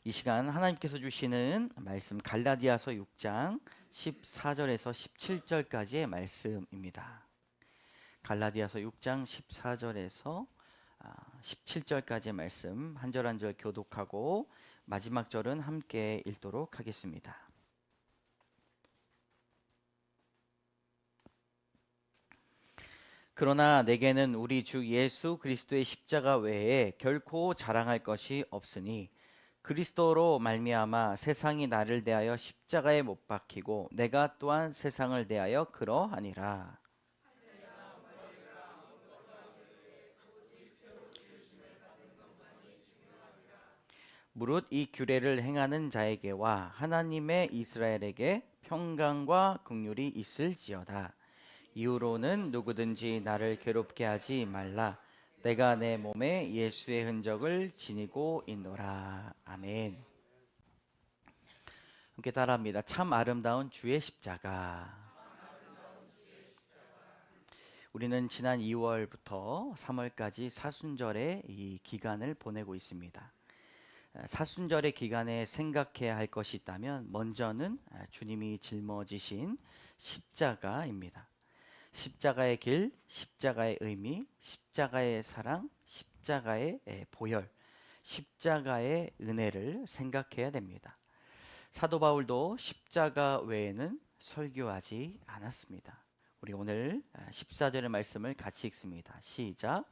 이 시간 하나님께서 주시는 말씀 갈라디아서 6장 14절에서 17절까지의 말씀입니다. 갈라디아서 6장 14절에서 17절까지의 말씀 한 절 한 절 교독하고 마지막 절은 함께 읽도록 하겠습니다. 그러나 내게는 우리 주 예수 그리스도의 십자가 외에 결코 자랑할 것이 없으니 그리스도로 말미암아 세상이 나를 대하여 십자가에 못 박히고 내가 또한 세상을 대하여 그러하니라. 무릇 이 규례를 행하는 자에게와 하나님의 이스라엘에게 평강과 긍휼이 있을지어다. 이후로는 누구든지 나를 괴롭게 하지 말라. 내가 내 몸에 예수의 흔적을 지니고 있노라. 아멘. 함께 따라합니다. 참 아름다운 주의 십자가. 우리는 지난 2월부터 3월까지 사순절의 이 기간을 보내고 있습니다. 사순절의 기간에 생각해야 할 것이 있다면 먼저는 주님이 짊어지신 십자가입니다. 십자가의 길, 십자가의 의미, 십자가의 사랑, 십자가의 보혈, 십자가의 은혜를 생각해야 됩니다. 사도 바울도 십자가 외에는 설교하지 않았습니다. 우리 오늘 14절의 말씀을 같이 읽습니다. 시작.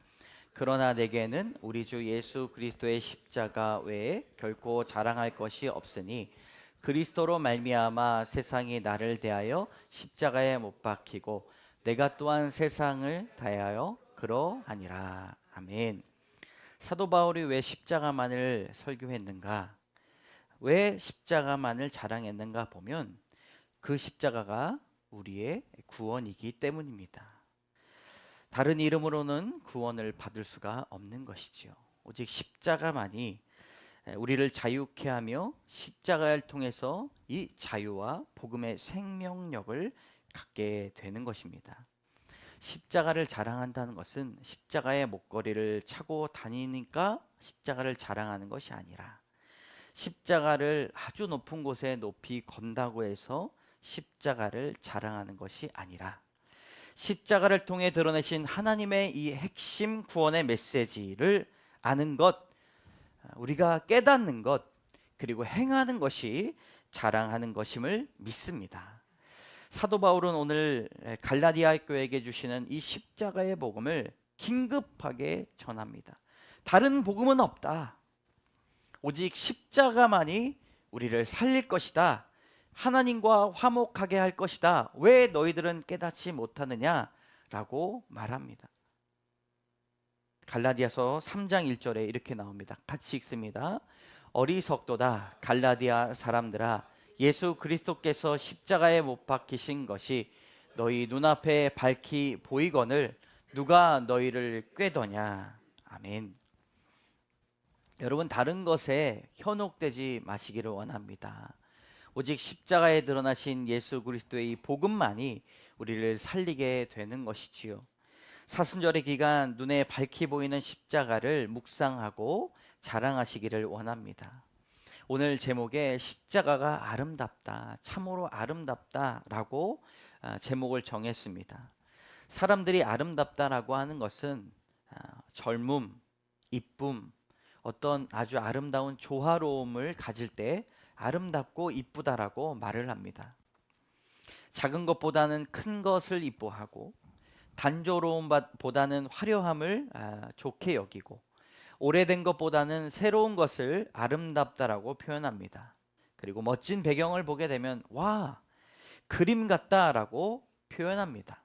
그러나 내게는 우리 주 예수 그리스도의 십자가 외에 결코 자랑할 것이 없으니 그리스도로 말미암아 세상이 나를 대하여 십자가에 못 박히고 내가 또한 세상을 대하여 그러하니라. 아멘. 사도 바울이 왜 십자가만을 설교했는가? 왜 십자가만을 자랑했는가 보면 그 십자가가 우리의 구원이기 때문입니다. 다른 이름으로는 구원을 받을 수가 없는 것이지요. 오직 십자가만이 우리를 자유케 하며 십자가를 통해서 이 자유와 복음의 생명력을 갖게 되는 것입니다. 십자가를 자랑한다는 것은 십자가의 목걸이를 차고 다니니까 십자가를 자랑하는 것이 아니라 십자가를 아주 높은 곳에 높이 건다고 해서 십자가를 자랑하는 것이 아니라 십자가를 통해 드러내신 하나님의 이 핵심 구원의 메시지를 아는 것, 우리가 깨닫는 것, 그리고 행하는 것이 자랑하는 것임을 믿습니다. 사도 바울은 오늘 갈라디아 교회에게 주시는 이 십자가의 복음을 긴급하게 전합니다. 다른 복음은 없다. 오직 십자가만이 우리를 살릴 것이다. 하나님과 화목하게 할 것이다. 왜 너희들은 깨닫지 못하느냐라고 말합니다. 갈라디아서 3장 1절에 이렇게 나옵니다. 같이 읽습니다. 어리석도다 갈라디아 사람들아, 예수 그리스도께서 십자가에 못 박히신 것이 너희 눈앞에 밝히 보이거늘 누가 너희를 꾀더냐. 아멘. 여러분, 다른 것에 현혹되지 마시기를 원합니다. 오직 십자가에 드러나신 예수 그리스도의 이 복음만이 우리를 살리게 되는 것이지요. 사순절의 기간 눈에 밝히 보이는 십자가를 묵상하고 자랑하시기를 원합니다. 오늘 제목에 십자가가 아름답다, 참으로 아름답다라고 제목을 정했습니다. 사람들이 아름답다라고 하는 것은 젊음, 이쁨, 어떤 아주 아름다운 조화로움을 가질 때 아름답고 이쁘다라고 말을 합니다. 작은 것보다는 큰 것을 이뻐하고 단조로움보다는 화려함을 좋게 여기고 오래된 것보다는 새로운 것을 아름답다라고 표현합니다. 그리고 멋진 배경을 보게 되면 와, 그림 같다라고 표현합니다.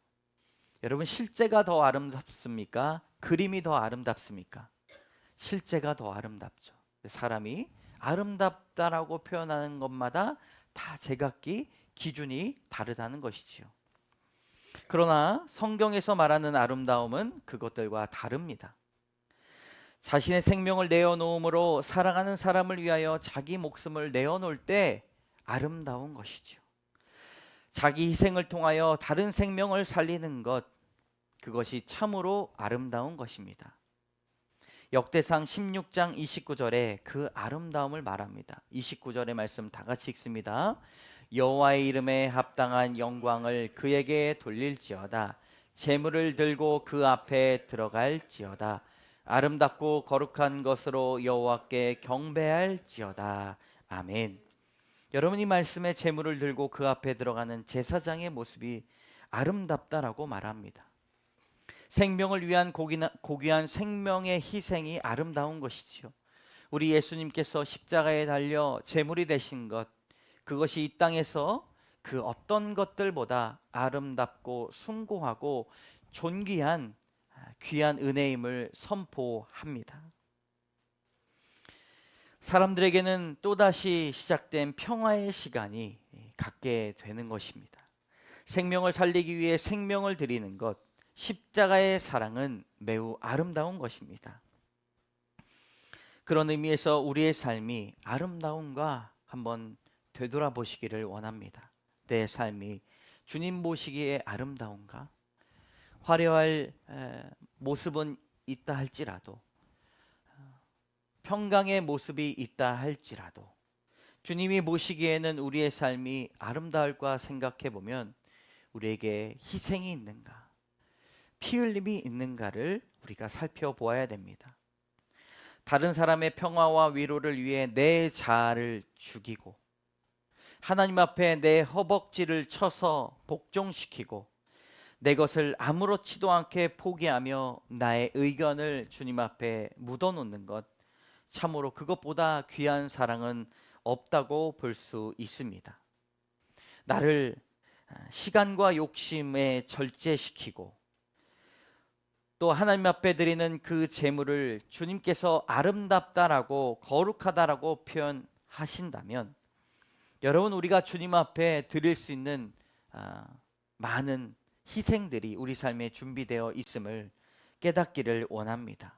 여러분, 실제가 더 아름답습니까? 그림이 더 아름답습니까? 실제가 더 아름답죠. 사람이 아름답다라고 표현하는 것마다 다 제각기 기준이 다르다는 것이지요. 그러나 성경에서 말하는 아름다움은 그것들과 다릅니다. 자신의 생명을 내어놓음으로 사랑하는 사람을 위하여 자기 목숨을 내어놓을 때 아름다운 것이죠. 자기 희생을 통하여 다른 생명을 살리는 것, 그것이 참으로 아름다운 것입니다. 역대상 16장 29절에 그 아름다움을 말합니다. 29절의 말씀 다 같이 읽습니다. 여호와의 이름에 합당한 영광을 그에게 돌릴지어다. 제물을 들고 그 앞에 들어갈지어다. 아름답고 거룩한 것으로 여호와께 경배할지어다. 아멘. 여러분, 이 말씀에 제물을 들고 그 앞에 들어가는 제사장의 모습이 아름답다라고 말합니다. 생명을 위한 고귀한 생명의 희생이 아름다운 것이지요. 우리 예수님께서 십자가에 달려 제물이 되신 것, 그것이 이 땅에서 그 어떤 것들보다 아름답고 숭고하고 존귀한 귀한 은혜임을 선포합니다. 사람들에게는 또다시 시작된 평화의 시간이 갖게 되는 것입니다. 생명을 살리기 위해 생명을 드리는 것, 십자가의 사랑은 매우 아름다운 것입니다. 그런 의미에서 우리의 삶이 아름다움과 한번 되돌아보시기를 원합니다. 내 삶이 주님 보시기에 아름다운가? 화려할 모습은 있다 할지라도, 평강의 모습이 있다 할지라도, 주님이 보시기에는 우리의 삶이 아름다울까 생각해 보면 우리에게 희생이 있는가, 피 흘림이 있는가를 우리가 살펴보아야 됩니다. 다른 사람의 평화와 위로를 위해 내 자아를 죽이고 하나님 앞에 내 허벅지를 쳐서 복종시키고 내 것을 아무렇지도 않게 포기하며 나의 의견을 주님 앞에 묻어놓는 것, 참으로 그것보다 귀한 사랑은 없다고 볼 수 있습니다. 나를 시간과 욕심에 절제시키고 또 하나님 앞에 드리는 그 제물을 주님께서 아름답다라고 거룩하다라고 표현하신다면, 여러분, 우리가 주님 앞에 드릴 수 있는 많은 희생들이 우리 삶에 준비되어 있음을 깨닫기를 원합니다.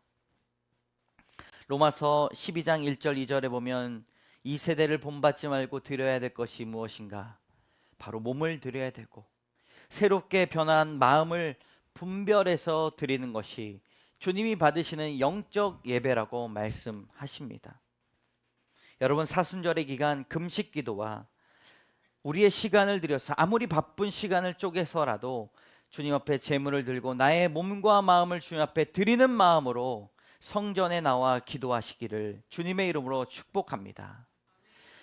로마서 12장 1절 2절에 보면 이 세대를 본받지 말고 드려야 될 것이 무엇인가? 바로 몸을 드려야 되고 새롭게 변한 마음을 분별해서 드리는 것이 주님이 받으시는 영적 예배라고 말씀하십니다. 여러분, 사순절의 기간 금식 기도와 우리의 시간을 들여서 아무리 바쁜 시간을 쪼개서라도 주님 앞에 제물을 들고 나의 몸과 마음을 주님 앞에 드리는 마음으로 성전에 나와 기도하시기를 주님의 이름으로 축복합니다.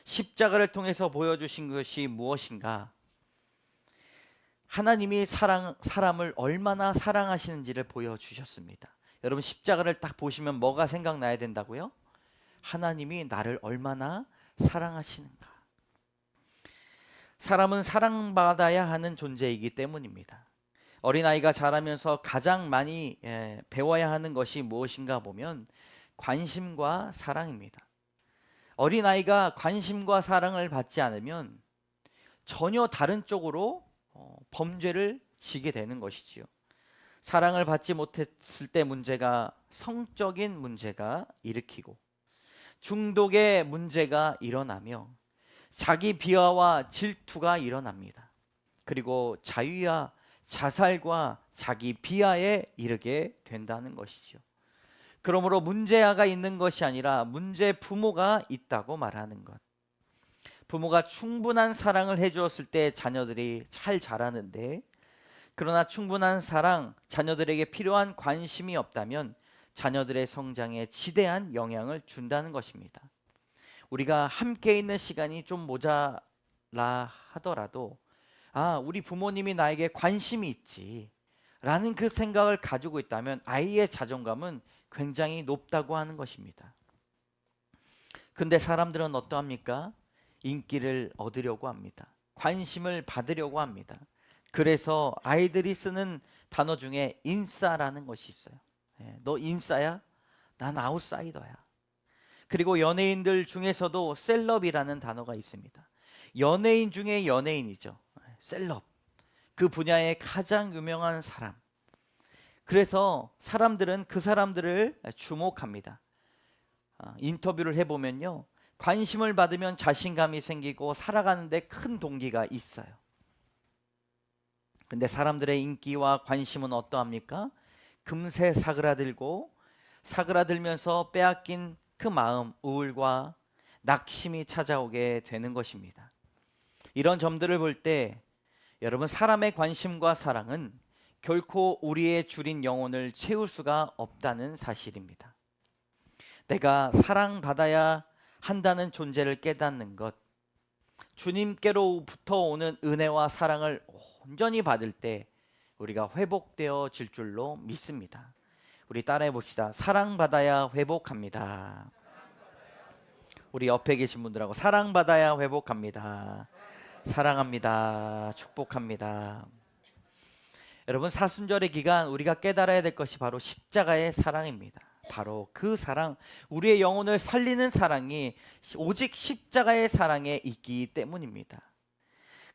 십자가를 통해서 보여주신 것이 무엇인가? 하나님이 사람을 얼마나 사랑하시는지를 보여주셨습니다. 여러분, 십자가를 딱 보시면 뭐가 생각나야 된다고요? 하나님이 나를 얼마나 사랑하시는가. 사람은 사랑받아야 하는 존재이기 때문입니다. 어린아이가 자라면서 가장 많이 배워야 하는 것이 무엇인가 보면 관심과 사랑입니다. 어린아이가 관심과 사랑을 받지 않으면 전혀 다른 쪽으로 범죄를 지게 되는 것이지요. 사랑을 받지 못했을 때 문제가 성적인 문제가 일으키고 중독의 문제가 일어나며 자기 비하와 질투가 일어납니다. 그리고 자유와 자살과 자기 비하에 이르게 된다는 것이죠. 그러므로 문제아가 있는 것이 아니라 문제 부모가 있다고 말하는 것. 부모가 충분한 사랑을 해주었을 때 자녀들이 잘 자라는데, 그러나 충분한 사랑, 자녀들에게 필요한 관심이 없다면 자녀들의 성장에 지대한 영향을 준다는 것입니다. 우리가 함께 있는 시간이 좀 모자라 하더라도 우리 부모님이 나에게 관심이 있지 라는 그 생각을 가지고 있다면 아이의 자존감은 굉장히 높다고 하는 것입니다. 근데 사람들은 어떠합니까? 인기를 얻으려고 합니다. 관심을 받으려고 합니다. 그래서 아이들이 쓰는 단어 중에 인싸라는 것이 있어요. 너 인싸야? 난 아웃사이더야. 그리고 연예인들 중에서도 셀럽이라는 단어가 있습니다. 연예인 중에 연예인이죠. 셀럽. 그 분야의 가장 유명한 사람. 그래서 사람들은 그 사람들을 주목합니다. 인터뷰를 해보면요, 관심을 받으면 자신감이 생기고 살아가는데 큰 동기가 있어요. 근데 사람들의 인기와 관심은 어떠합니까? 금세 사그라들고 사그라들면서 빼앗긴 그 마음, 우울과 낙심이 찾아오게 되는 것입니다. 이런 점들을 볼 때 여러분, 사람의 관심과 사랑은 결코 우리의 줄인 영혼을 채울 수가 없다는 사실입니다. 내가 사랑받아야 한다는 존재를 깨닫는 것, 주님께로부터 오는 은혜와 사랑을 온전히 받을 때 우리가 회복되어질 줄로 믿습니다. 우리 따라해 봅시다. 사랑받아야 회복합니다. 우리 옆에 계신 분들하고 사랑받아야 회복합니다. 사랑합니다. 축복합니다. 여러분, 사순절의 기간 우리가 깨달아야 될 것이 바로 십자가의 사랑입니다. 바로 그 사랑, 우리의 영혼을 살리는 사랑이 오직 십자가의 사랑에 있기 때문입니다.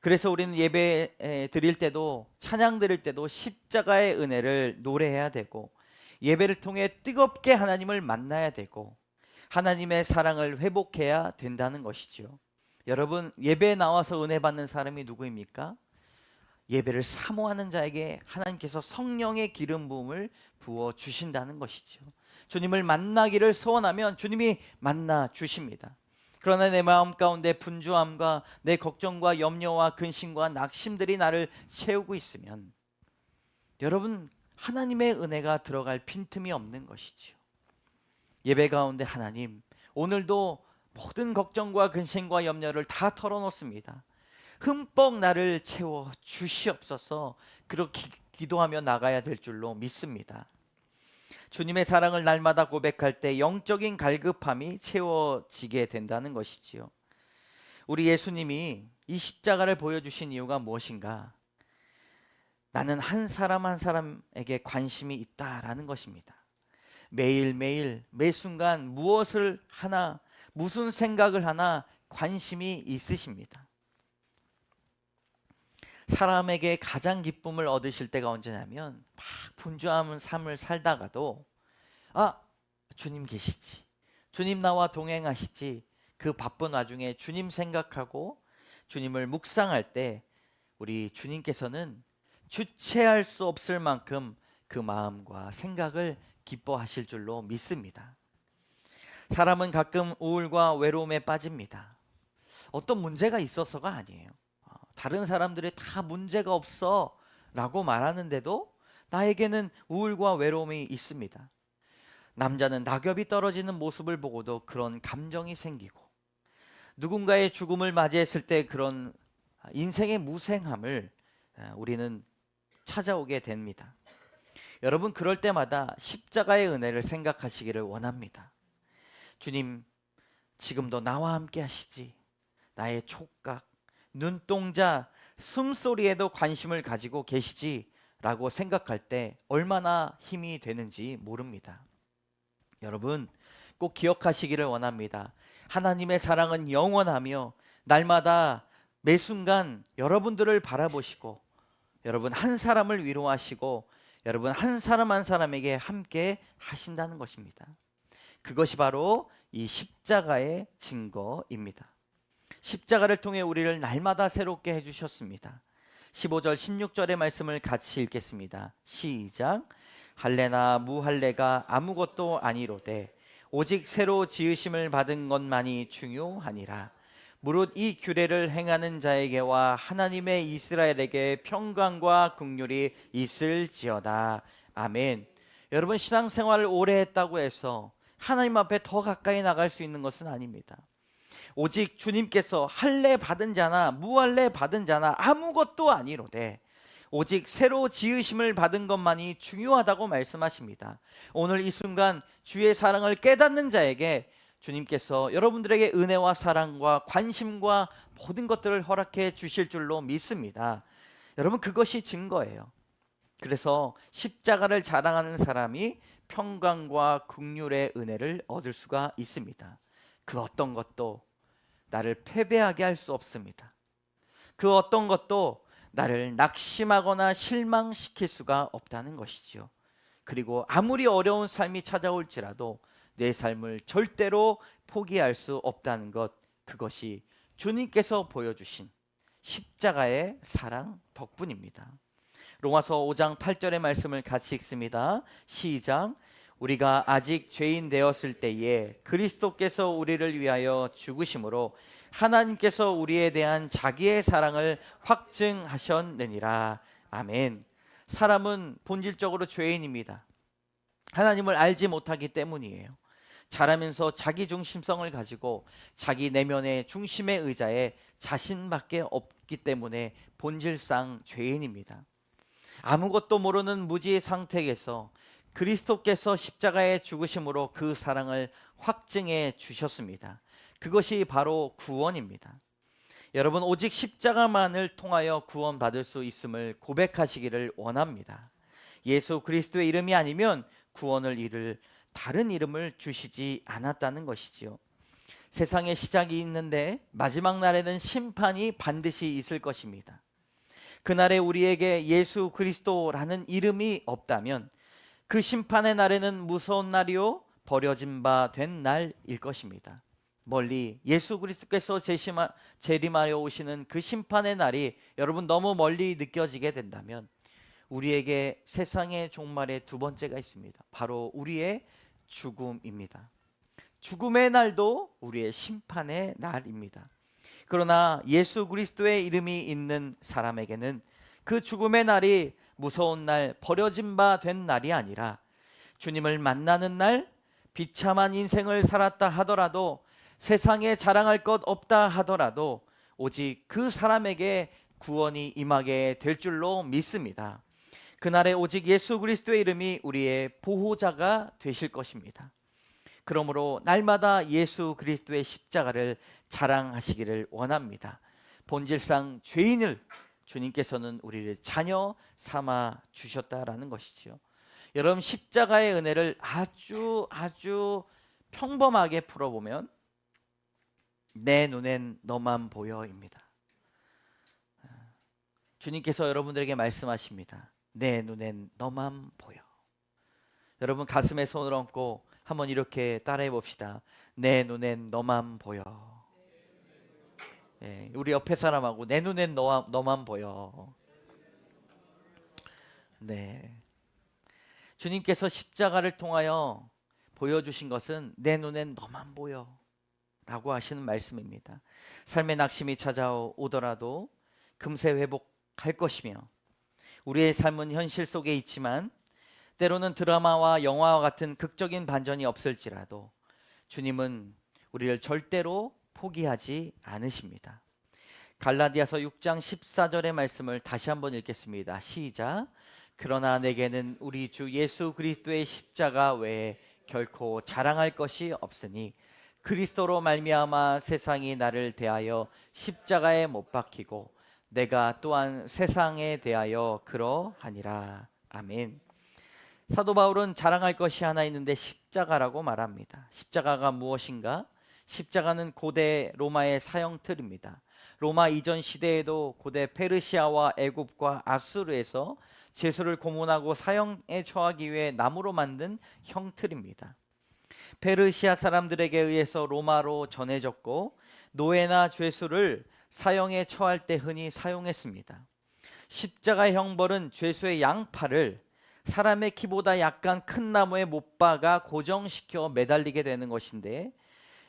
그래서 우리는 예배 드릴 때도, 찬양 드릴 때도 십자가의 은혜를 노래해야 되고, 예배를 통해 뜨겁게 하나님을 만나야 되고, 하나님의 사랑을 회복해야 된다는 것이죠. 여러분, 예배에 나와서 은혜 받는 사람이 누구입니까? 예배를 사모하는 자에게 하나님께서 성령의 기름 부음을 부어 주신다는 것이죠. 주님을 만나기를 소원하면 주님이 만나 주십니다. 그러나 내 마음 가운데 분주함과 내 걱정과 염려와 근심과 낙심들이 나를 채우고 있으면 여러분, 하나님의 은혜가 들어갈 빈틈이 없는 것이죠. 예배 가운데 하나님, 오늘도 모든 걱정과 근심과 염려를 다 털어놓습니다. 흠뻑 나를 채워 주시옵소서. 그렇게 기도하며 나가야 될 줄로 믿습니다. 주님의 사랑을 날마다 고백할 때 영적인 갈급함이 채워지게 된다는 것이지요. 우리 예수님이 이 십자가를 보여주신 이유가 무엇인가? 나는 한 사람 한 사람에게 관심이 있다라는 것입니다. 매일매일 매 순간 무엇을 하나, 무슨 생각을 하나 관심이 있으십니다. 사람에게 가장 기쁨을 얻으실 때가 언제냐면 막 분주한 삶을 살다가도 주님 계시지, 주님 나와 동행하시지, 그 바쁜 와중에 주님 생각하고 주님을 묵상할 때 우리 주님께서는 주체할 수 없을 만큼 그 마음과 생각을 기뻐하실 줄로 믿습니다. 사람은 가끔 우울과 외로움에 빠집니다. 어떤 문제가 있어서가 아니에요. 다른 사람들이 다 문제가 없어 라고 말하는데도 나에게는 우울과 외로움이 있습니다. 남자는 낙엽이 떨어지는 모습을 보고도 그런 감정이 생기고, 누군가의 죽음을 맞이했을 때 그런 인생의 무생함을 우리는 찾아오게 됩니다. 여러분, 그럴 때마다 십자가의 은혜를 생각하시기를 원합니다. 주님, 지금도 나와 함께 하시지. 나의 촉각, 눈동자, 숨소리에도 관심을 가지고 계시지 라고 생각할 때 얼마나 힘이 되는지 모릅니다. 여러분, 꼭 기억하시기를 원합니다. 하나님의 사랑은 영원하며 날마다 매 순간 여러분들을 바라보시고, 여러분 한 사람을 위로하시고, 여러분 한 사람 한 사람에게 함께 하신다는 것입니다. 그것이 바로 이 십자가의 증거입니다. 십자가를 통해 우리를 날마다 새롭게 해주셨습니다. 15절 16절의 말씀을 같이 읽겠습니다. 시작. 할례나 무할례가 아무것도 아니로되 오직 새로 지으심을 받은 것만이 중요하니라. 무릇 이 규례를 행하는 자에게와 하나님의 이스라엘에게 평강과 긍휼이 있을지어다. 아멘. 여러분, 신앙생활을 오래 했다고 해서 하나님 앞에 더 가까이 나갈 수 있는 것은 아닙니다. 오직 주님께서 할례 받은 자나 무할례 받은 자나 아무것도 아니로되 오직 새로 지으심을 받은 것만이 중요하다고 말씀하십니다. 오늘 이 순간 주의 사랑을 깨닫는 자에게 주님께서 여러분들에게 은혜와 사랑과 관심과 모든 것들을 허락해 주실 줄로 믿습니다. 여러분, 그것이 증거예요. 그래서 십자가를 자랑하는 사람이 평강과 긍휼의 은혜를 얻을 수가 있습니다. 그 어떤 것도 나를 패배하게 할 수 없습니다. 그 어떤 것도 나를 낙심하거나 실망시킬 수가 없다는 것이죠. 그리고 아무리 어려운 삶이 찾아올지라도 내 삶을 절대로 포기할 수 없다는 것, 그것이 주님께서 보여주신 십자가의 사랑 덕분입니다. 로마서 5장 8절의 말씀을 같이 읽습니다. 시작. 우리가 아직 죄인 되었을 때에 그리스도께서 우리를 위하여 죽으심으로 하나님께서 우리에 대한 자기의 사랑을 확증하셨느니라. 아멘. 사람은 본질적으로 죄인입니다. 하나님을 알지 못하기 때문이에요. 자라면서 자기 중심성을 가지고 자기 내면의 중심의 의자에 자신밖에 없기 때문에 본질상 죄인입니다. 아무것도 모르는 무지 상태에서 그리스도께서 십자가에 죽으심으로 그 사랑을 확증해 주셨습니다. 그것이 바로 구원입니다. 여러분, 오직 십자가만을 통하여 구원받을 수 있음을 고백하시기를 원합니다. 예수 그리스도의 이름이 아니면 구원을 이룰 다른 이름을 주시지 않았다는 것이지요. 세상에 시작이 있는데 마지막 날에는 심판이 반드시 있을 것입니다. 그날에 우리에게 예수 그리스도라는 이름이 없다면 그 심판의 날에는 무서운 날이요 버려진 바 된 날일 것입니다. 멀리 예수 그리스도께서 재림하여 오시는 그 심판의 날이 여러분 너무 멀리 느껴지게 된다면 우리에게 세상의 종말의 두 번째가 있습니다. 바로 우리의 죽음입니다. 죽음의 날도 우리의 심판의 날입니다. 그러나 예수 그리스도의 이름이 있는 사람에게는 그 죽음의 날이 무서운 날, 버려진 바 된 날이 아니라 주님을 만나는 날, 비참한 인생을 살았다 하더라도 세상에 자랑할 것 없다 하더라도 오직 그 사람에게 구원이 임하게 될 줄로 믿습니다. 그날에 오직 예수 그리스도의 이름이 우리의 보호자가 되실 것입니다. 그러므로 날마다 예수 그리스도의 십자가를 자랑하시기를 원합니다. 본질상 죄인을 주님께서는 우리를 자녀 삼아 주셨다라는 것이지요. 여러분, 십자가의 은혜를 아주 평범하게 풀어보면 내 눈엔 너만 보여입니다. 주님께서 여러분들에게 말씀하십니다. 내 눈엔 너만 보여. 여러분, 가슴에 손을 얹고 한번 이렇게 따라해 봅시다. 내 눈엔 너만 보여. 우리 옆에 사람하고 내 눈엔 너만 보여. 네. 주님께서 십자가를 통하여 보여주신 것은 내 눈엔 너만 보여 라고 하시는 말씀입니다. 삶의 낙심이 찾아오더라도 금세 회복할 것이며 우리의 삶은 현실 속에 있지만 때로는 드라마와 영화와 같은 극적인 반전이 없을지라도 주님은 우리를 절대로 포기하지 않으십니다. 갈라디아서 6장 14절의 말씀을 다시 한번 읽겠습니다. 시작. 그러나 내게는 우리 주 예수 그리스도의 십자가 외에 결코 자랑할 것이 없으니 그리스도로 말미암아 세상이 나를 대하여 십자가에 못 박히고 내가 또한 세상에 대하여 그러하니라. 아멘. 사도 바울은 자랑할 것이 하나 있는데 십자가라고 말합니다. 십자가가 무엇인가? 십자가는 고대 로마의 사형틀입니다. 로마 이전 시대에도 고대 페르시아와 애굽과 아수르에서 제수를 고문하고 사형에 처하기 위해 나무로 만든 형틀입니다. 페르시아 사람들에게 의해서 로마로 전해졌고 노예나 죄수를 사형에 처할 때 흔히 사용했습니다. 십자가의 형벌은 죄수의 양팔을 사람의 키보다 약간 큰 나무에 못 박아 고정시켜 매달리게 되는 것인데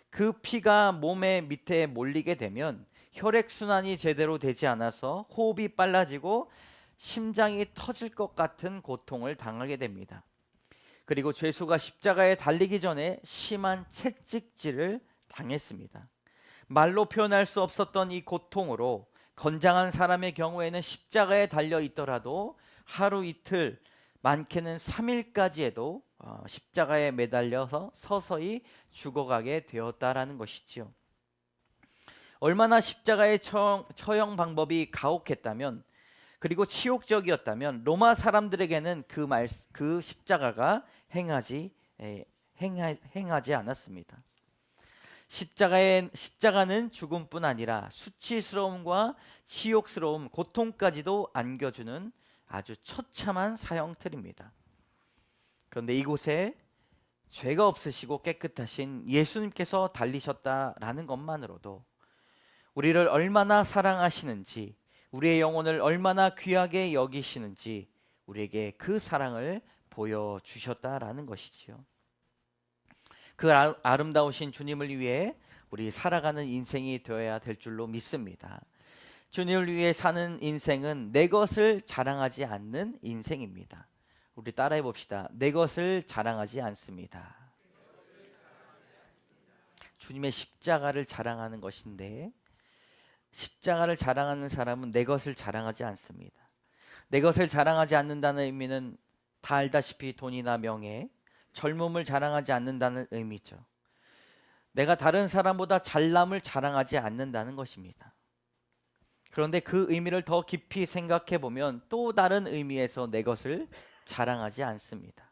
그 피가 몸의 밑에 몰리게 되면 혈액순환이 제대로 되지 않아서 호흡이 빨라지고 심장이 터질 것 같은 고통을 당하게 됩니다. 그리고 죄수가 십자가에 달리기 전에 심한 채찍질을 당했습니다. 말로 표현할 수 없었던 이 고통으로 건장한 사람의 경우에는 십자가에 달려 있더라도 하루 이틀 많게는 3일까지에도 십자가에 매달려서 서서히 죽어가게 되었다라는 것이지요. 얼마나 십자가의 처형 방법이 가혹했다면 그리고 치욕적이었다면 로마 사람들에게는 그 십자가가 행하지 않았습니다. 십자가는 죽음뿐 아니라 수치스러움과 치욕스러움, 고통까지도 안겨주는 아주 처참한 사형틀입니다. 그런데 이곳에 죄가 없으시고 깨끗하신 예수님께서 달리셨다라는 것만으로도 우리를 얼마나 사랑하시는지, 우리의 영혼을 얼마나 귀하게 여기시는지 우리에게 그 사랑을 보여주셨다라는 것이지요. 그 아름다우신 주님을 위해 우리 살아가는 인생이 되어야 될 줄로 믿습니다. 주님을 위해 사는 인생은 내 것을 자랑하지 않는 인생입니다. 우리 따라해 봅시다. 내 것을 자랑하지 않습니다. 주님의 십자가를 자랑하는 것인데, 십자가를 자랑하는 사람은 내 것을 자랑하지 않습니다. 내 것을 자랑하지 않는다는 의미는 다 알다시피 돈이나 명예, 젊음을 자랑하지 않는다는 의미죠. 내가 다른 사람보다 잘남을 자랑하지 않는다는 것입니다. 그런데 그 의미를 더 깊이 생각해 보면 또 다른 의미에서 내 것을 자랑하지 않습니다.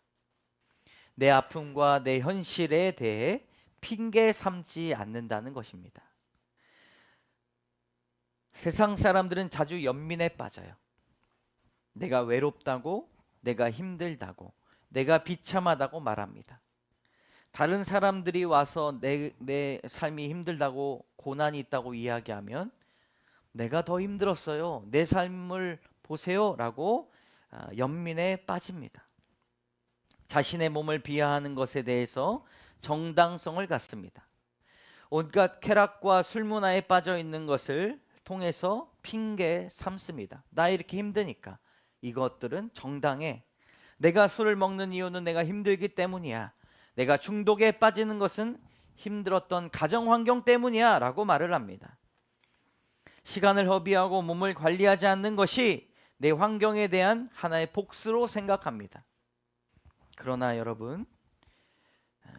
내 아픔과 내 현실에 대해 핑계 삼지 않는다는 것입니다. 세상 사람들은 자주 연민에 빠져요. 내가 외롭다고, 내가 힘들다고, 내가 비참하다고 말합니다. 다른 사람들이 와서 내 삶이 힘들다고, 고난이 있다고 이야기하면 내가 더 힘들었어요, 내 삶을 보세요 라고 연민에 빠집니다. 자신의 몸을 비하하는 것에 대해서 정당성을 갖습니다. 온갖 쾌락과 술문화에 빠져 있는 것을 통해서 핑계 삼습니다. 나 이렇게 힘드니까 이것들은 정당해. 내가 술을 먹는 이유는 내가 힘들기 때문이야. 내가 중독에 빠지는 것은 힘들었던 가정 환경 때문이야 라고 말을 합니다. 시간을 허비하고 몸을 관리하지 않는 것이 내 환경에 대한 하나의 복수로 생각합니다. 그러나 여러분,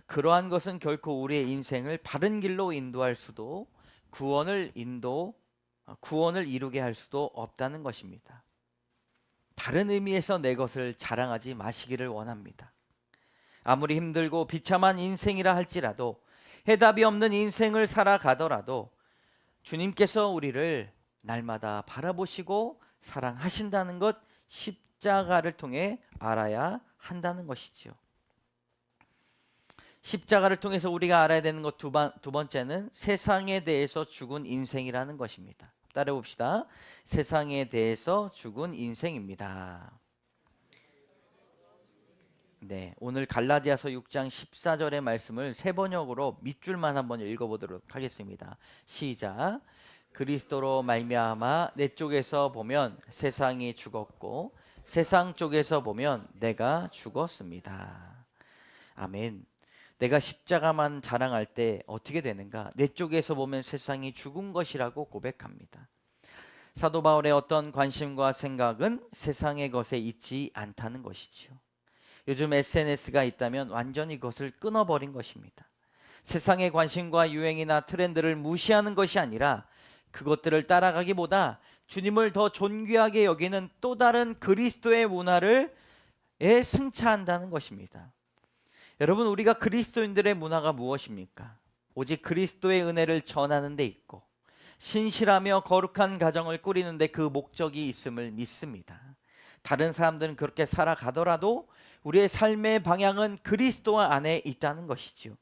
그러한 것은 결코 우리의 인생을 바른 길로 인도할 수도, 구원을 이루게 할 수도 없다는 것입니다. 다른 의미에서 내 것을 자랑하지 마시기를 원합니다. 아무리 힘들고 비참한 인생이라 할지라도, 해답이 없는 인생을 살아가더라도 주님께서 우리를 날마다 바라보시고 사랑하신다는 것, 십자가를 통해 알아야 한다는 것이지요. 십자가를 통해서 우리가 알아야 되는 것 두 번째는 세상에 대해서 죽은 인생이라는 것입니다. 따라해 봅시다. 세상에 대해서 죽은 인생입니다. 네, 오늘 갈라디아서 6장 14절의 말씀을 세 번역으로 밑줄만 한번 읽어보도록 하겠습니다. 시작. 그리스도로 말미암아 내 쪽에서 보면 세상이 죽었고 세상 쪽에서 보면 내가 죽었습니다. 아멘. 내가 십자가만 자랑할 때 어떻게 되는가? 내 쪽에서 보면 세상이 죽은 것이라고 고백합니다. 사도 바울의 어떤 관심과 생각은 세상의 것에 있지 않다는 것이지요. 요즘 SNS가 있다면 완전히 그것을 끊어버린 것입니다. 세상의 관심과 유행이나 트렌드를 무시하는 것이 아니라 그것들을 따라가기보다 주님을 더 존귀하게 여기는 또 다른 그리스도의 문화를 승차한다는 것입니다. 여러분, 우리가 그리스도인들의 문화가 무엇입니까? 오직 그리스도의 은혜를 전하는 데 있고 신실하며 거룩한 가정을 꾸리는 데 그 목적이 있음을 믿습니다. 다른 사람들은 그렇게 살아가더라도 우리의 삶의 방향은 그리스도 안에 있다는 것이지요.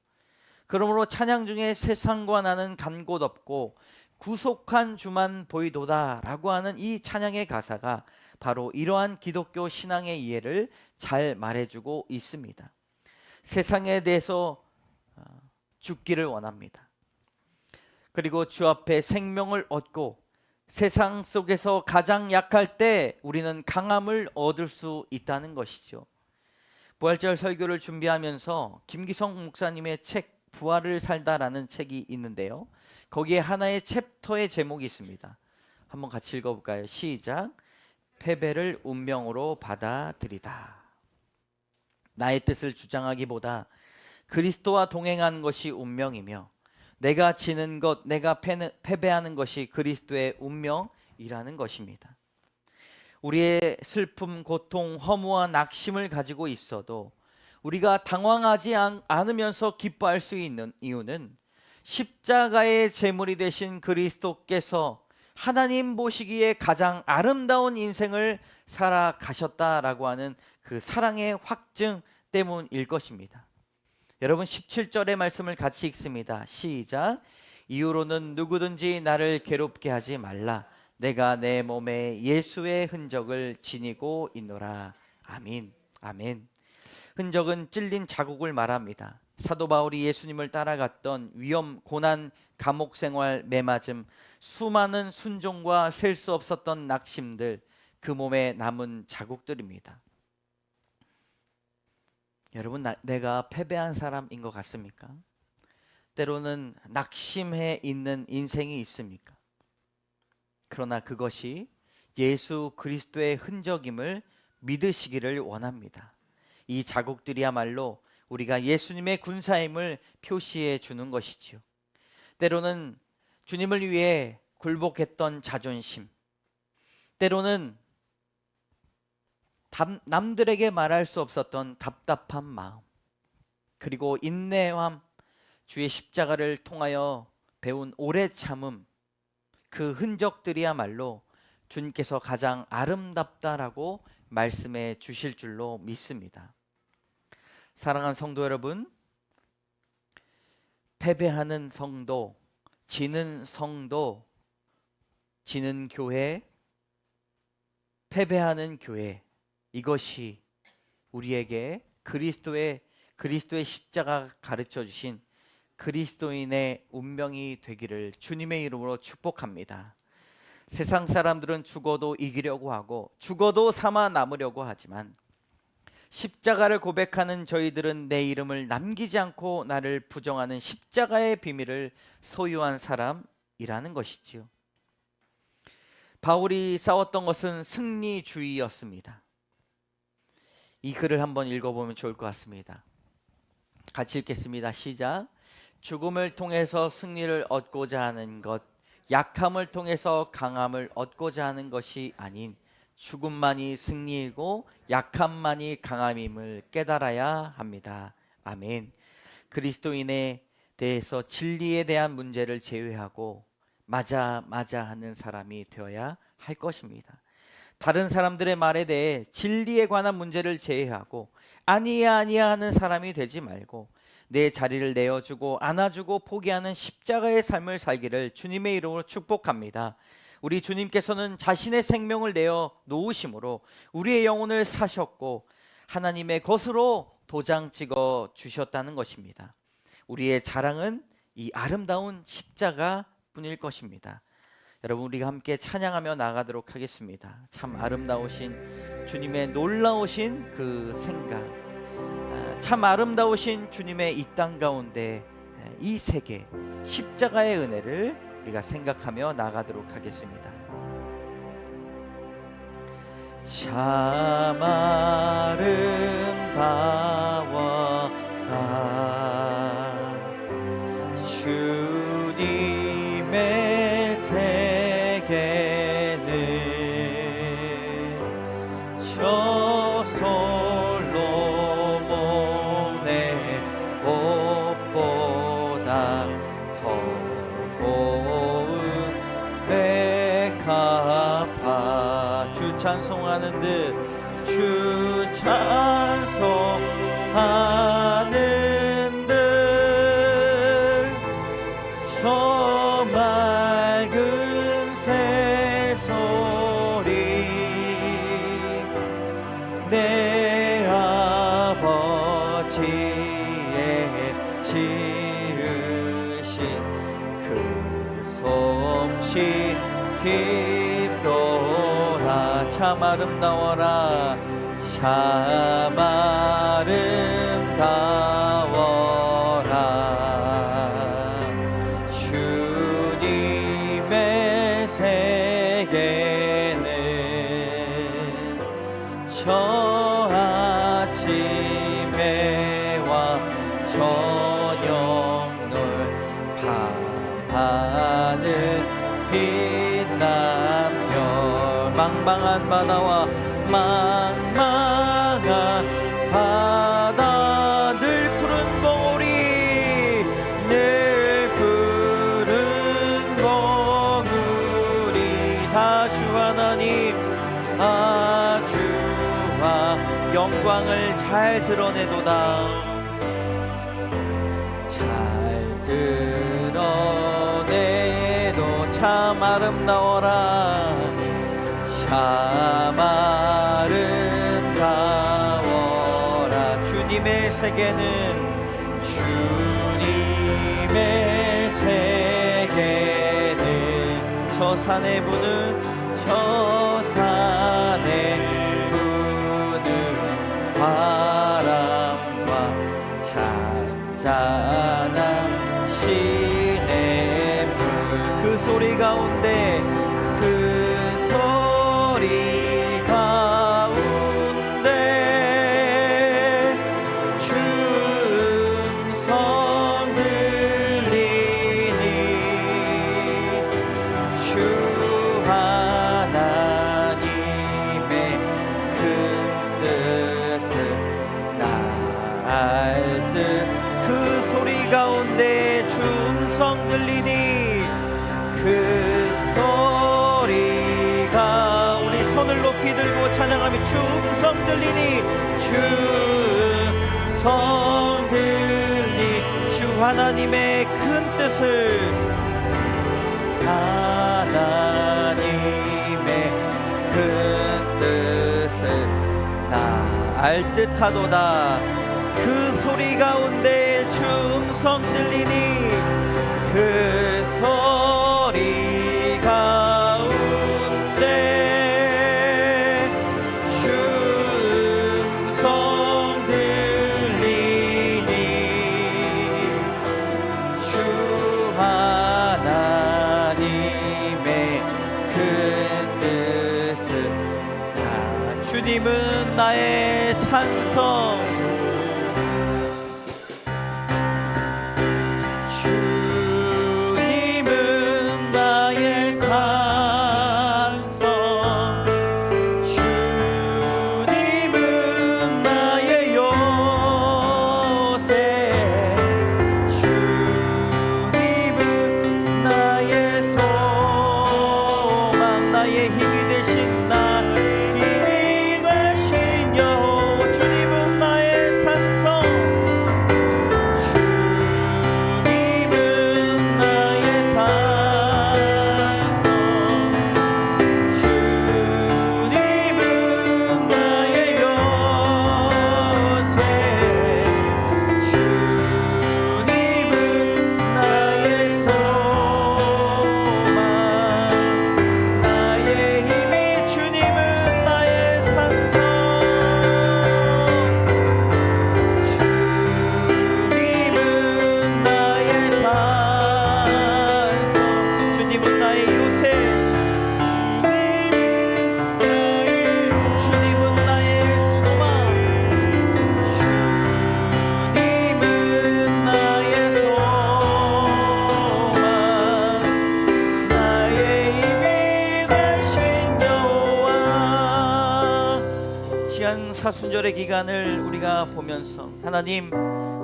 그러므로 찬양 중에 세상과 나는 간 곳 없고 구속한 주만 보이도다 라고 하는 이 찬양의 가사가 바로 이러한 기독교 신앙의 이해를 잘 말해주고 있습니다. 세상에 대해서 죽기를 원합니다. 그리고 주 앞에 생명을 얻고 세상 속에서 가장 약할 때 우리는 강함을 얻을 수 있다는 것이죠. 부활절 설교를 준비하면서 김기성 목사님의 책 부활을 살다라는 책이 있는데요, 거기에 하나의 챕터의 제목이 있습니다. 한번 같이 읽어볼까요? 시작. 패배를 운명으로 받아들이다. 나의 뜻을 주장하기보다 그리스도와 동행하는 것이 운명이며 내가 지는 것, 내가 패배하는 것이 그리스도의 운명이라는 것입니다. 우리의 슬픔, 고통, 허무와 낙심을 가지고 있어도 우리가 당황하지 않으면서 기뻐할 수 있는 이유는 십자가의 제물이 되신 그리스도께서 하나님 보시기에 가장 아름다운 인생을 살아가셨다라고 하는 그 사랑의 확증 때문일 것입니다. 여러분, 17절의 말씀을 같이 읽습니다. 시작. 이후로는 누구든지 나를 괴롭게 하지 말라. 내가 내 몸에 예수의 흔적을 지니고 있노라. 아멘. 아멘. 흔적은 찔린 자국을 말합니다. 사도 바울이 예수님을 따라갔던 위험, 고난, 감옥 생활, 매맞음, 수많은 순종과 셀 수 없었던 낙심들, 그 몸에 남은 자국들입니다. 여러분, 내가 패배한 사람인 것 같습니까? 때로는 낙심해 있는 인생이 있습니까? 그러나 그것이 예수 그리스도의 흔적임을 믿으시기를 원합니다. 이 자국들이야말로 우리가 예수님의 군사임을 표시해 주는 것이지요. 때로는 주님을 위해 굴복했던 자존심, 때로는 남들에게 말할 수 없었던 답답한 마음, 그리고 인내함, 주의 십자가를 통하여 배운 오래 참음, 그 흔적들이야말로 주님께서 가장 아름답다라고 말씀해 주실 줄로 믿습니다. 사랑하는 성도 여러분, 패배하는 성도, 지는 성도, 지는 교회, 패배하는 교회, 이것이 우리에게 그리스도의 십자가 가르쳐 주신 그리스도인의 운명이 되기를 주님의 이름으로 축복합니다. 세상 사람들은 죽어도 이기려고 하고 죽어도 살아남으려고 하지만 십자가를 고백하는 저희들은 내 이름을 남기지 않고 나를 부정하는 십자가의 비밀을 소유한 사람이라는 것이지요. 바울이 싸웠던 것은 승리주의였습니다. 이 글을 한번 읽어보면 좋을 것 같습니다. 같이 읽겠습니다. 시작. 죽음을 통해서 승리를 얻고자 하는 것, 약함을 통해서 강함을 얻고자 하는 것이 아닌 죽음만이 승리이고 약함만이 강함임을 깨달아야 합니다. 아멘. 그리스도인에 대해서 진리에 대한 문제를 제외하고 맞아 하는 사람이 되어야 할 것입니다. 다른 사람들의 말에 대해 진리에 관한 문제를 제외하고 아니야 하는 사람이 되지 말고 내 자리를 내어주고 안아주고 포기하는 십자가의 삶을 살기를 주님의 이름으로 축복합니다. 우리 주님께서는 자신의 생명을 내어 놓으심으로 우리의 영혼을 사셨고 하나님의 것으로 도장 찍어 주셨다는 것입니다. 우리의 자랑은 이 아름다운 십자가 뿐일 것입니다. 여러분, 우리가 함께 찬양하며 나가도록 하겠습니다. 참 아름다우신 주님의 놀라우신 그 생각, 참 아름다우신 주님의 이 땅 가운데 이 세계 십자가의 은혜를 우리가 생각하며 나가도록 하겠습니다. 참 아름다워 주님의 세계는 저 솔로몬의 옷보다 더 고운 백합화. 주 찬송하는 듯 주 찬송하는 듯 저 맑은 새소리 내 아버지의 지으신 그 솜씨 깊도다. 참 아름다워라 참 아름다워라 주님의 세계는 저 아침에와 저녁 놀 밤하늘 빛난 별 망망한 바다와 망망한 바다 늘 푸른 봉우리 늘 푸른 봉우리 다 주 하나님 주와 영광을 잘 드러내도다. 잘 드러내도 참 아름다워라 참 아름다워라 주님 세계는 주님의 세계는 저 산에 부는 저 산에 부는 바람과 잔잔한 시냇물 그 소리 가운데 들리니 그 소리가 우리 손을 높이 들고 찬양하며 주 음성 들리니 주 음성 들리 주 하나님의 큰 뜻을 하나님의 큰 뜻을 나 알 듯하도다 그 소리 가운데 주 음성 들리니 그 소리 가운데 주 음성 들리니 주 하나님의 큰 뜻을 다 주님은 나의 산성 사순절의 기간을 우리가 보면서 하나님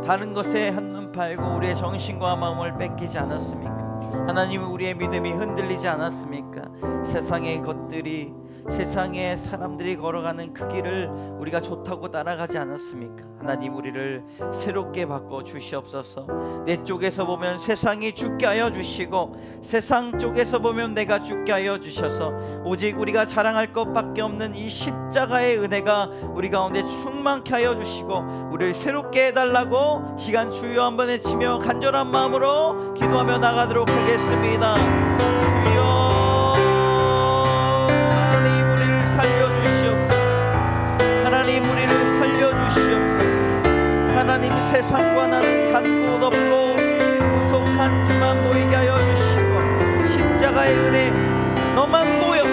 다른 것에 한눈 팔고 우리의 정신과 마음을 뺏기지 않았습니까? 하나님 우리의 믿음이 흔들리지 않았습니까? 세상의 것들이 세상의 사람들이 걸어가는 그 길을 우리가 좋다고 따라가지 않았습니까? 하나님 우리를 새롭게 바꿔 주시옵소서. 내 쪽에서 보면 세상이 죽게 하여 주시고 세상 쪽에서 보면 내가 죽게 하여 주셔서 오직 우리가 자랑할 것밖에 없는 이 십자가의 은혜가 우리 가운데 충만케 하여 주시고 우리를 새롭게 해달라고 시간 주여 한번 외치며 간절한 마음으로 기도하며 나가도록 하겠습니다. 주여 하나님 우리를 살려주시옵소서. 하나님 세상과 나는 같고 덥고 무속한지만 보이게 하여 주시고 십자가의 은혜 너만 보여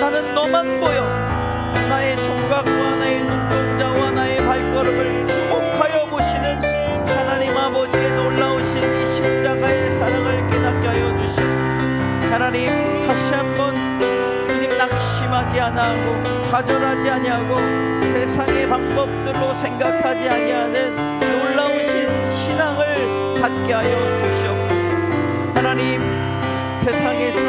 나는 너만 보여 나의 총각과 나의 눈동자와 나의 발걸음을 주목하여 보시는 하나님 아버지의 놀라우신 이 십자가의 사랑을 깨닫게 하여 주셔서 하나님 다시 한번 낙심하지 아니하고 좌절하지 아니하고 세상의 방법들로 생각하지 아니하는 놀라우신 신앙을 갖게 하여 주시옵소서. 하나님 세상에서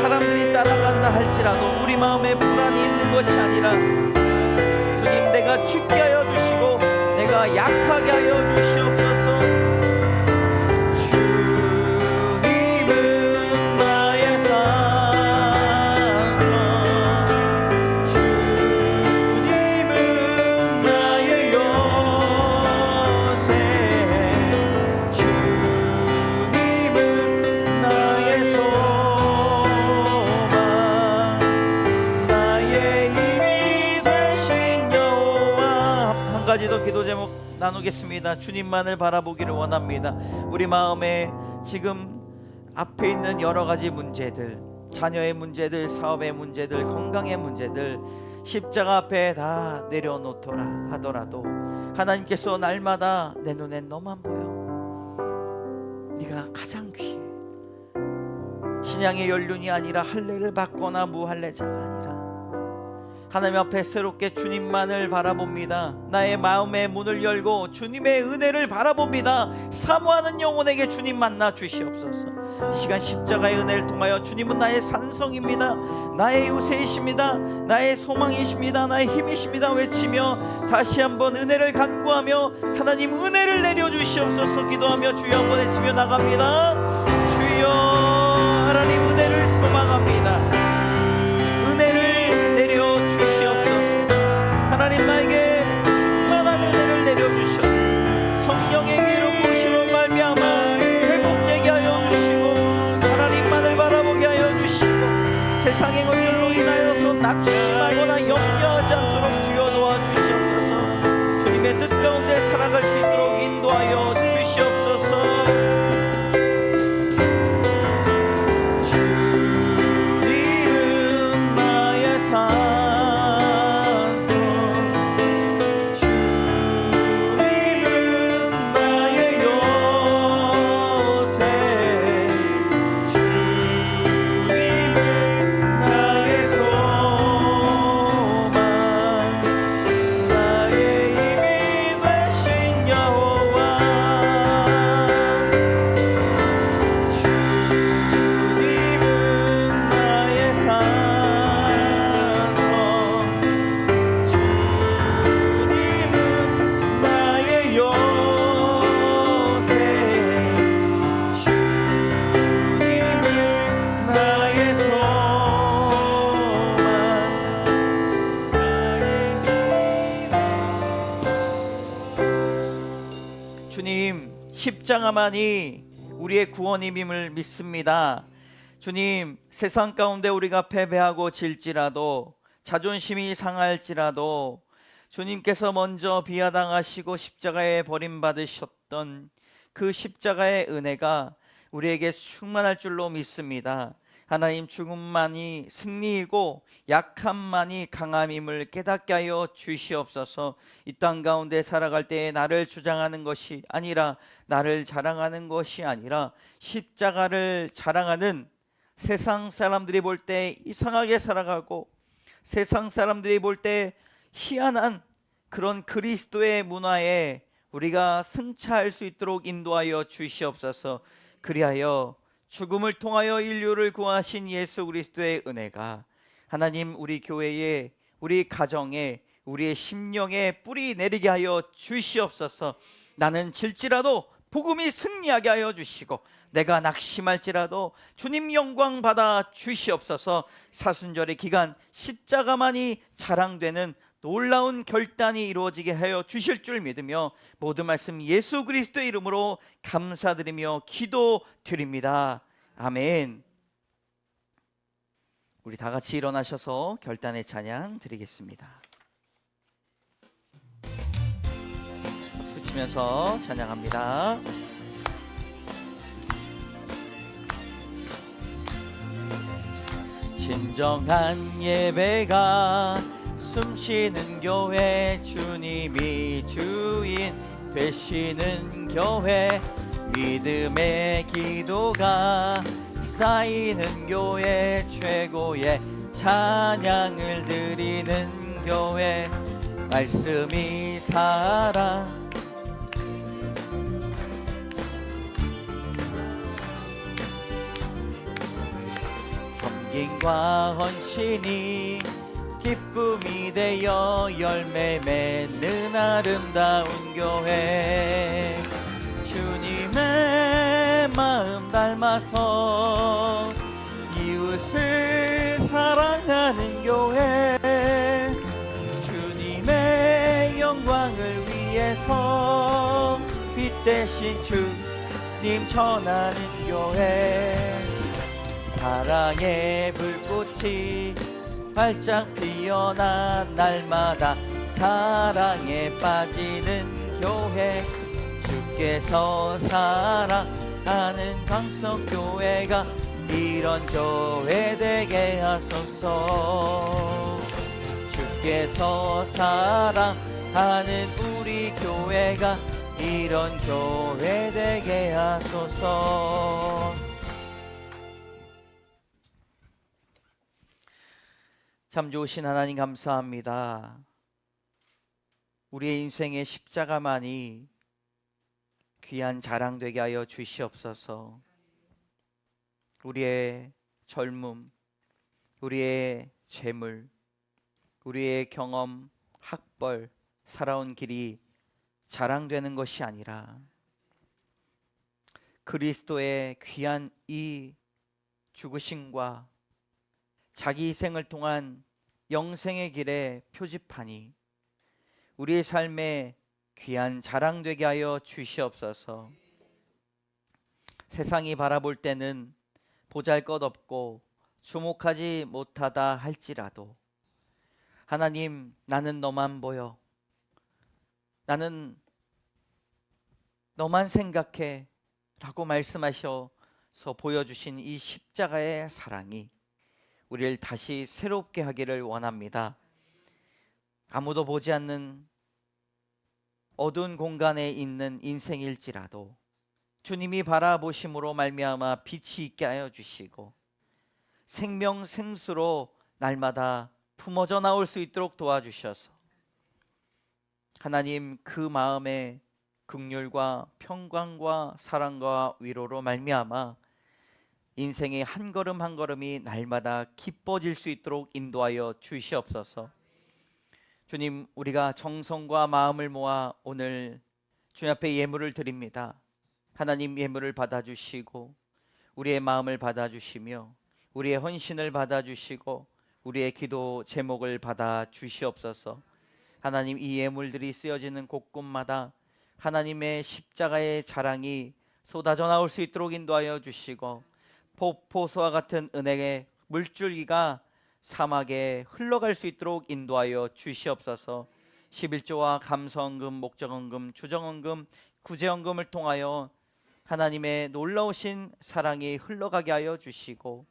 사람들이 따라간다 할지라도 우리 마음에 불안이 있는 것이 아니라 주님 내가 죽게 하여 주시고 내가 약하게 하여 주시옵소서. 나누겠습니다. 주님만을 바라보기를 원합니다. 우리 마음에 지금 앞에 있는 여러 가지 문제들, 자녀의 문제들, 사업의 문제들, 건강의 문제들 십자가 앞에 다 내려놓더라 하더라도 하나님께서 날마다 내 눈엔 너만 보여. 네가 가장 귀해. 신앙의 연륜이 아니라 할례를 받거나 무할례자가 아니라 하나님 앞에 새롭게 주님만을 바라봅니다. 나의 마음의 문을 열고 주님의 은혜를 바라봅니다. 사모하는 영혼에게 주님 만나 주시옵소서. 이 시간 십자가의 은혜를 통하여 주님은 나의 산성입니다. 나의 요새이십니다. 나의 소망이십니다. 나의 힘이십니다 외치며 다시 한번 은혜를 간구하며 하나님 은혜를 내려주시옵소서 기도하며 주여 한번 외치며 나갑니다. 주여 하나님 은혜를 소망합니다. 은혜를 내려주시옵소서. 하나님 나에게 충만한 은혜를 내려주시옵소서. 성령의 기름 부으심으로 말미암아 회복되게 하여 주시고 하나님만을 바라보게 하여 주시고 세상의 것들로 인하여서 낙심하거나 염려하지 않도록 주여 도와주시옵소서. 주님의 뜻 가운데 살아갈 수 있도록 인도하여 주시옵소서. 주님 십자가만이 우리의 구원임을 믿습니다. 주님 세상 가운데 우리가 패배하고 질지라도 자존심이 상할지라도 주님께서 먼저 비하당하시고 십자가에 버림받으셨던 그 십자가의 은혜가 우리에게 충만할 줄로 믿습니다. 하나님 죽음만이 승리이고 약함만이 강함임을 깨닫게 하여 주시옵소서. 이 땅 가운데 살아갈 때에 나를 주장하는 것이 아니라 나를 자랑하는 것이 아니라 십자가를 자랑하는 세상 사람들이 볼 때 이상하게 살아가고 세상 사람들이 볼 때 희한한 그런 그리스도의 문화에 우리가 승차할 수 있도록 인도하여 주시옵소서. 그리하여 죽음을 통하여 인류를 구하신 예수 그리스도의 은혜가 하나님 우리 교회에 우리 가정에 우리의 심령에 뿌리 내리게 하여 주시옵소서. 나는 질지라도 복음이 승리하게 하여 주시고 내가 낙심할지라도 주님 영광 받아 주시옵소서. 사순절의 기간 십자가만이 자랑되는 놀라운 결단이 이루어지게 하여 주실 줄 믿으며 모든 말씀 예수 그리스도의 이름으로 감사드리며 기도드립니다. 아멘. 우리 다 같이 일어나셔서 결단의 찬양 드리겠습니다. 박수 치면서 찬양합니다. 진정한 예배가 숨쉬는 교회 주님이 주인 되시는 교회 믿음의 기도가 쌓이는 교회 최고의 찬양을 드리는 교회 말씀이 살아 섬김과 헌신이 기쁨이 되어 열매 맺는 아름다운 교회 주님의 마음 닮아서 이웃을 사랑하는 교회 주님의 영광을 위해서 빛 대신 주님 전하는 교회 사랑의 불꽃이 활짝 피어나 날마다 사랑에 빠지는 교회 주께서 사랑하는 강석교회가 이런 교회 되게 하소서. 주께서 사랑하는 우리 교회가 이런 교회 되게 하소서. 참 좋으신 하나님 감사합니다. 우리의 인생의 십자가만이 귀한 자랑 되게 하여 주시옵소서. 우리의 젊음, 우리의 재물, 우리의 경험, 학벌, 살아온 길이 자랑되는 것이 아니라 그리스도의 귀한 이 죽으심과 자기 희생을 통한 영생의 길의 표지판이 우리의 삶에 귀한 자랑되게 하여 주시옵소서. 세상이 바라볼 때는 보잘것없고 주목하지 못하다 할지라도 하나님, 나는 너만 보여, 나는 너만 생각해 라고 말씀하셔서 보여주신 이 십자가의 사랑이 우리를 다시 새롭게 하기를 원합니다. 아무도 보지 않는 어두운 공간에 있는 인생일지라도 주님이 바라보심으로 말미암아 빛이 있게 하여 주시고 생명생수로 날마다 품어져 나올 수 있도록 도와주셔서 하나님, 그 마음에 긍휼과 평강과 사랑과 위로로 말미암아 인생의 한 걸음 한 걸음이 날마다 기뻐질 수 있도록 인도하여 주시옵소서. 주님, 우리가 정성과 마음을 모아 오늘 주님 앞에 예물을 드립니다. 하나님, 예물을 받아주시고 우리의 마음을 받아주시며 우리의 헌신을 받아주시고 우리의 기도 제목을 받아주시옵소서. 하나님, 이 예물들이 쓰여지는 곳곳마다 하나님의 십자가의 자랑이 쏟아져 나올 수 있도록 인도하여 주시고 폭포수와 같은 은혜의 물줄기가 사막에 흘러갈 수 있도록 인도하여 주시옵소서. 11조와 감사헌금, 목적헌금, 주정헌금, 구제헌금을 통하여 하나님의 놀라우신 사랑이 흘러가게 하여 주시고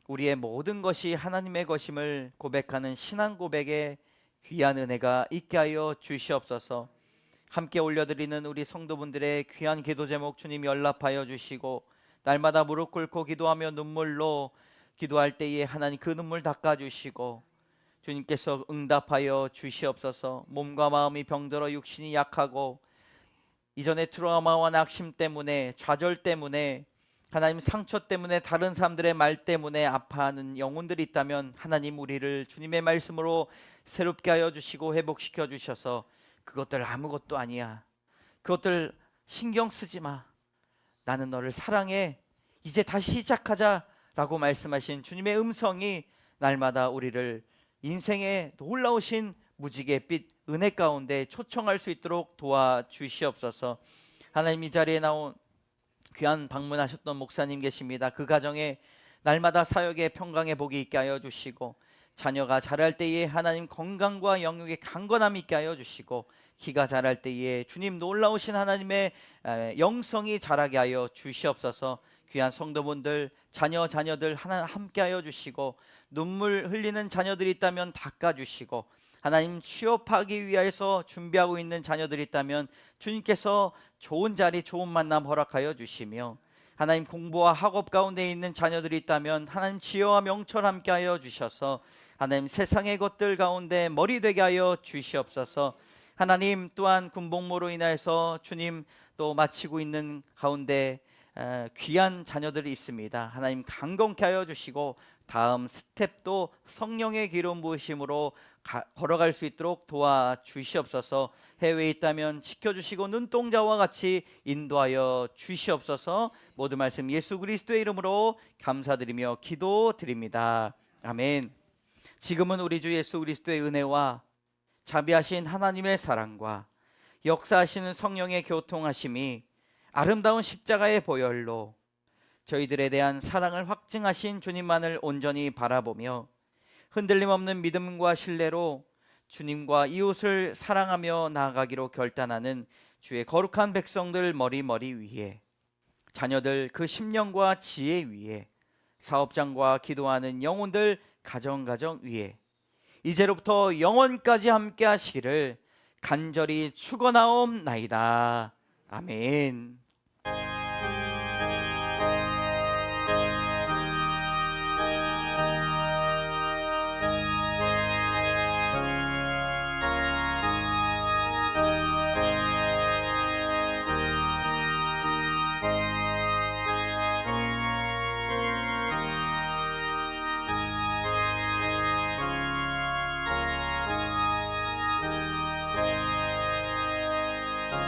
우리의 모든 것이 하나님의 것임을 고백하는 신앙 고백의 귀한 은혜가 있게 하여 주시옵소서. 함께 올려드리는 우리 성도분들의 귀한 기도 제목 주님 연락하여 주시고 날마다 무릎 꿇고 기도하며 눈물로 기도할 때에 하나님 그 눈물 닦아주시고 주님께서 응답하여 주시옵소서. 몸과 마음이 병들어 육신이 약하고 이전의 트라우마와 낙심 때문에, 좌절 때문에, 하나님 상처 때문에, 다른 사람들의 말 때문에 아파하는 영혼들이 있다면 하나님, 우리를 주님의 말씀으로 새롭게 하여 주시고 회복시켜 주셔서 그것들 아무것도 아니야, 그것들 신경 쓰지 마, 나는 너를 사랑해, 이제 다시 시작하자 라고 말씀하신 주님의 음성이 날마다 우리를 인생의 놀라우신 무지개 빛 은혜 가운데 초청할 수 있도록 도와주시옵소서. 하나님, 이 자리에 나온 귀한 방문하셨던 목사님 계십니다. 그 가정에 날마다 사역의 평강의 복이 있게 하여 주시고 자녀가 자랄 때에 하나님 건강과 영육의 강건함이 있게 하여 주시고 기가 자랄 때에 주님 놀라우신 하나님의 영성이 자라게 하여 주시옵소서. 귀한 성도분들, 자녀들 하나 함께 하여 주시고 눈물 흘리는 자녀들이 있다면 닦아주시고 하나님 취업하기 위해서 준비하고 있는 자녀들이 있다면 주님께서 좋은 자리, 좋은 만남 허락하여 주시며 하나님 공부와 학업 가운데 있는 자녀들이 있다면 하나님 지혜와 명철 함께 하여 주셔서 하나님 세상의 것들 가운데 머리 되게 하여 주시옵소서. 하나님 또한 군복무로 인해서 주님 또 마치고 있는 가운데 귀한 자녀들이 있습니다. 하나님 강건케 하여 주시고 다음 스텝도 성령의 기름 부으심으로 걸어갈 수 있도록 도와주시옵소서. 해외에 있다면 지켜주시고 눈동자와 같이 인도하여 주시옵소서. 모든 말씀 예수 그리스도의 이름으로 감사드리며 기도드립니다. 아멘. 지금은 우리 주 예수 그리스도의 은혜와 자비하신 하나님의 사랑과 역사하시는 성령의 교통하심이 아름다운 십자가의 보혈로 저희들에 대한 사랑을 확증하신 주님만을 온전히 바라보며 흔들림 없는 믿음과 신뢰로 주님과 이웃을 사랑하며 나아가기로 결단하는 주의 거룩한 백성들 머리 위에, 자녀들 그 심령과 지혜 위에, 사업장과 기도하는 영혼들 가정 위에 이제로부터 영원까지 함께 하시기를 간절히 축원하옵나이다. 아멘.